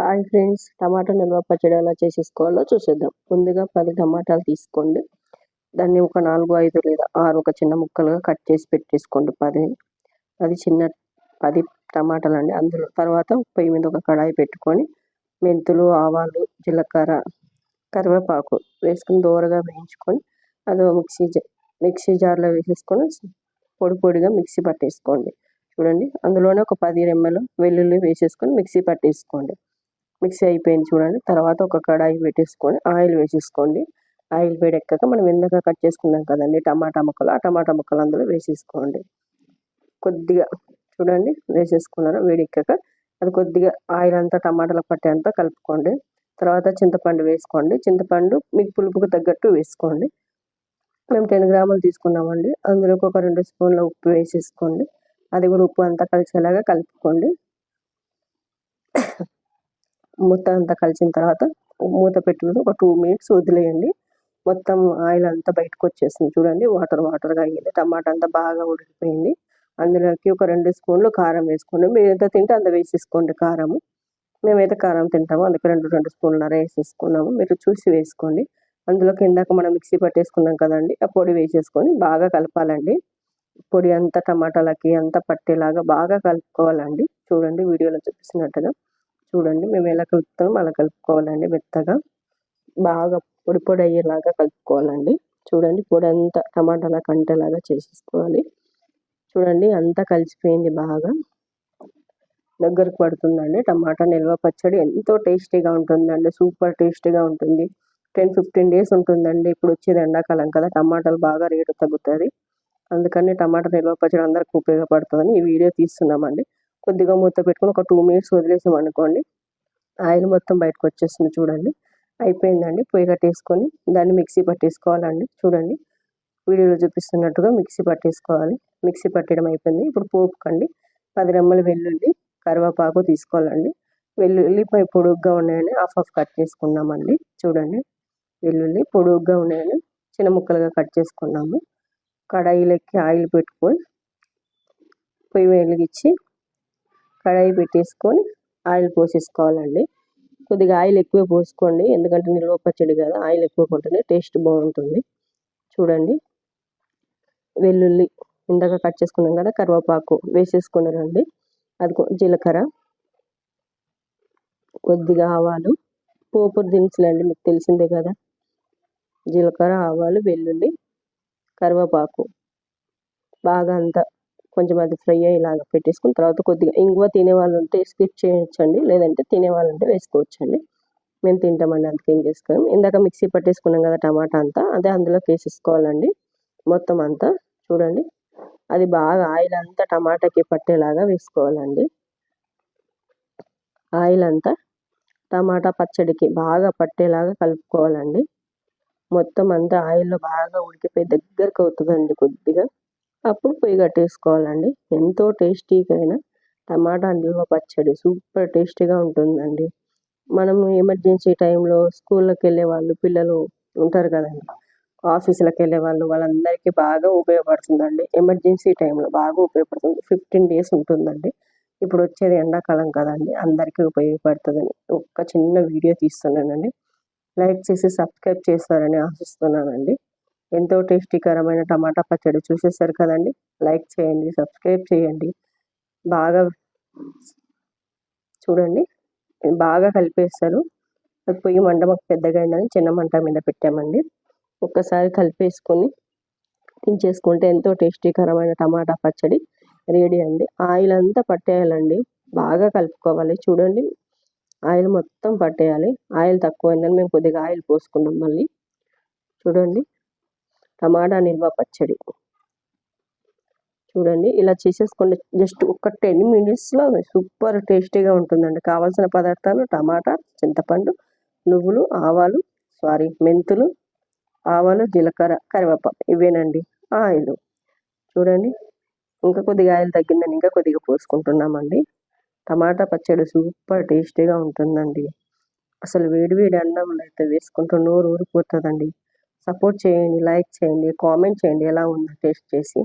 Hi friends, టమాటా నిల్వ పచ్చడి ఎలా చేసేసుకోవాలో చూసేద్దాం. ముందుగా 10 టమాటాలు తీసుకోండి. దాన్ని ఒక 4, 5 లేదా 6 ఒక చిన్న ముక్కలుగా కట్ చేసి పెట్టేసుకోండి. 10 టమాటాలండి. అందులో తర్వాత పొయ్యి మీద ఒక కడాయి పెట్టుకొని మెంతులు, ఆవాలు, జీలకర్ర, కరివేపాకు వేసుకొని దోరగా వేయించుకొని అది మిక్సీ జార్లో వేసేసుకొని పొడిగా మిక్సీ పట్టేసుకోండి. చూడండి, అందులోనే ఒక 10 రెమ్మలు వెల్లుల్లి వేసేసుకొని మిక్సీ పట్టేసుకోండి. మిక్సీ అయిపోయింది చూడండి. తర్వాత ఒక కడాయి పెట్టేసుకొని ఆయిల్ వేసేసుకోండి. ఆయిల్ వేడెక్కాక మనం ఇందాక కట్ చేసుకున్నాం కదండి టమాటా ముక్కలు, ఆ టమాటా ముక్కలు అందులో వేసేసుకోండి. కొద్దిగా చూడండి వేసేసుకున్నారు. వేడెక్కాక అది కొద్దిగా ఆయిల్ అంతా టమాటాలకు పట్టేంత కలుపుకోండి. తర్వాత చింతపండు వేసుకోండి. చింతపండు మీకు పులుపుకు తగ్గట్టు వేసుకోండి. మేము 10 గ్రాములు తీసుకున్నామండి. అందులోకి ఒక 2 స్పూన్ల ఉప్పు వేసేసుకోండి. అది కూడా ఉప్పు అంతా కలిసేలాగా కలుపుకోండి. మొత్తం అంతా కలిసిన తర్వాత మూత పెట్టుకుని ఒక 2 మినిట్స్ వదిలేయండి. మొత్తం ఆయిల్ అంతా బయటకు వచ్చేసింది చూడండి. వాటర్గా అయ్యింది. టమాటా అంతా బాగా ఉడికిపోయింది. అందులోకి ఒక 2 స్పూన్లు కారం వేసుకోండి. మీరు ఎంత తింటే అంత వేసేసుకోండి కారము. మేమైతే కారం తింటాము, అందుకే 2 స్పూన్లన్నర వేసేసుకున్నాము. మీరు చూసి వేసుకోండి. అందులోకి ఇందాక మనం మిక్సీ పట్టేసుకున్నాం కదండి, ఆ పొడి వేసేసుకొని బాగా కలపాలండి. పొడి అంతా టమాటాలకి అంతా పట్టేలాగా బాగా కలుపుకోవాలండి. చూడండి వీడియోలో చూపిస్తున్నట్టుగా. చూడండి మేము ఎలా కలుపుతామో అలా కలుపుకోవాలండి. మెత్తగా బాగా పొడి అయ్యేలాగా కలుపుకోవాలండి. చూడండి పొడి అంతా టమాటాల కంటేలాగా చేసేసుకోవాలి. చూడండి అంతా కలిసిపోయింది, బాగా దగ్గరకు పడుతుందండి. టమాటా నిల్వ పచ్చడి ఎంతో టేస్టీగా ఉంటుందండి. సూపర్ టేస్టీగా ఉంటుంది. 10-15 డేస్ ఉంటుందండి. ఇప్పుడు వచ్చేది ఎండాకాలం కదా, టమాటాలు బాగా రేటు తగ్గుతుంది. అందుకని టమాటా నిల్వ పచ్చడి అందరికీ ఉపయోగపడుతుందని ఈ వీడియో తీస్తున్నామండి. కొద్దిగా మూత పెట్టుకొని ఒక 2 మినిట్స్ వదిలేసామనుకోండి, ఆయిల్ మొత్తం బయటకు వచ్చేస్తుంది. చూడండి అయిపోయిందండి. పొయ్యి కట్టేసుకొని దాన్ని మిక్సీ పట్టేసుకోవాలండి. చూడండి వీడియోలో చూపిస్తున్నట్టుగా మిక్సీ పట్టేసుకోవాలి. మిక్సీ పట్టడం అయిపోయింది. ఇప్పుడు పోపుకండి 10 రెమ్మలు వెల్లుల్లి, కరివేపాకు తీసుకోవాలండి. వెల్లుల్లి పొడుగ్గా ఉన్నాయని హాఫ్ కట్ చేసుకున్నామండి. చూడండి వెల్లుల్లి పొడుగ్గా ఉన్నాయని చిన్న ముక్కలుగా కట్ చేసుకున్నాము. కడాయిలోకి ఆయిల్ పెట్టుకొని పొయ్యి వెలిగించి కడాయి పెట్టేసుకొని ఆయిల్ పోసేసుకోవాలండి. కొద్దిగా ఆయిల్ ఎక్కువ పోసుకోండి, ఎందుకంటే నిల్వ పచ్చడి కదా, ఆయిల్ ఎక్కువ కొంటేనే టేస్ట్ బాగుంటుంది. చూడండి వెల్లుల్లి ఇందాక కట్ చేసుకున్నాం కదా, కరివేపాకు వేసేసుకున్నారండి. అది జీలకర్ర, కొద్దిగా ఆవాలు, పోపు దినుసులు అండి, మీకు తెలిసిందే కదా. జీలకర్ర, ఆవాలు, వెల్లుల్లి, కరివేపాకు బాగా అంతా కొంచెం అది ఫ్రై అయ్యేలాగా పెట్టేసుకుని తర్వాత కొద్దిగా ఇంగువ తినేవాళ్ళు ఉంటే స్కిప్ చేయొచ్చండి, లేదంటే తినేవాళ్ళు ఉంటే వేసుకోవచ్చండి. మేము తింటామండి, అందుకేం చేసుకోం. ఇందాక మిక్సీ పట్టేసుకున్నాం కదా టమాటా అంతా, అదే అందులోకి వేసేసుకోవాలండి మొత్తం అంతా. చూడండి అది బాగా ఆయిల్ అంతా టమాటాకి పట్టేలాగా వేసుకోవాలండి. ఆయిల్ అంతా టమాటా పచ్చడికి బాగా పట్టేలాగా కలుపుకోవాలండి. మొత్తం అంతా ఆయిల్లో బాగా ఉడికిపోయి దగ్గరకు అవుతుందండి కొద్దిగా. అప్పుడు పొయ్యి కట్టేసుకోవాలండి. ఎంతో టేస్టీగా అయిన టమాటా నిల్వ పచ్చడి సూపర్ టేస్టీగా ఉంటుందండి. మనము ఎమర్జెన్సీ టైంలో స్కూళ్ళకి వెళ్ళే వాళ్ళు, పిల్లలు ఉంటారు కదండి, ఆఫీసులకు వెళ్ళే వాళ్ళందరికీ బాగా ఉపయోగపడుతుందండి. ఎమర్జెన్సీ టైంలో బాగా ఉపయోగపడుతుంది. 15 డేస్ ఉంటుందండి. ఇప్పుడు వచ్చేది ఎండాకాలం కదండి, అందరికీ ఉపయోగపడుతుందని ఒక్క చిన్న వీడియో తీస్తున్నానండి. లైక్ చేసి సబ్స్క్రైబ్ చేస్తారని ఆశిస్తున్నానండి. ఎంతో టేస్టీకరమైన టమాటా పచ్చడి చూసేసారు కదండి. లైక్ చేయండి, సబ్స్క్రైబ్ చేయండి. బాగా చూడండి బాగా కలిపేస్తారు. అది పొయ్యి మంట మాకు పెద్దగా అయిందని చిన్న మంట మీద పెట్టామండి. ఒక్కసారి కలిపేసుకొని దించేసుకుంటే ఎంతో టేస్టీకరమైన టమాటా పచ్చడి రెడీ అండి. ఆయిల్ అంతా పట్టేయాలండి, బాగా కలుపుకోవాలి. చూడండి ఆయిల్ మొత్తం పట్టేయాలి. ఆయిల్ తక్కువైందని మేము కొద్దిగా ఆయిల్ పోసుకున్నాం మళ్ళీ. చూడండి టమాటా నిల్వ పచ్చడి చూడండి ఇలా చేసేసుకోండి. జస్ట్ ఒక 10 మినిట్స్లో సూపర్ టేస్టీగా ఉంటుందండి. కావాల్సిన పదార్థాలు టమాటా, చింతపండు, నువ్వులు, మెంతులు, ఆవాలు, జీలకర్ర, కరివేపాకు ఇవేనండి. ఆయిల్ చూడండి ఇంకా కొద్దిగా ఆయిల్ తగ్గిందని ఇంకా కొద్దిగా పోసుకుంటున్నామండి. టమాటా పచ్చడి సూపర్ టేస్టీగా ఉంటుందండి. అసలు వేడి అన్నంలో అయితే వేసుకుంటూ నోరు ఊరిపోతుందండి. సపోర్ట్ చేయండి, లైక్ చేయండి, కామెంట్ చేయండి ఎలా ఉందో టేస్ట్ చేసి.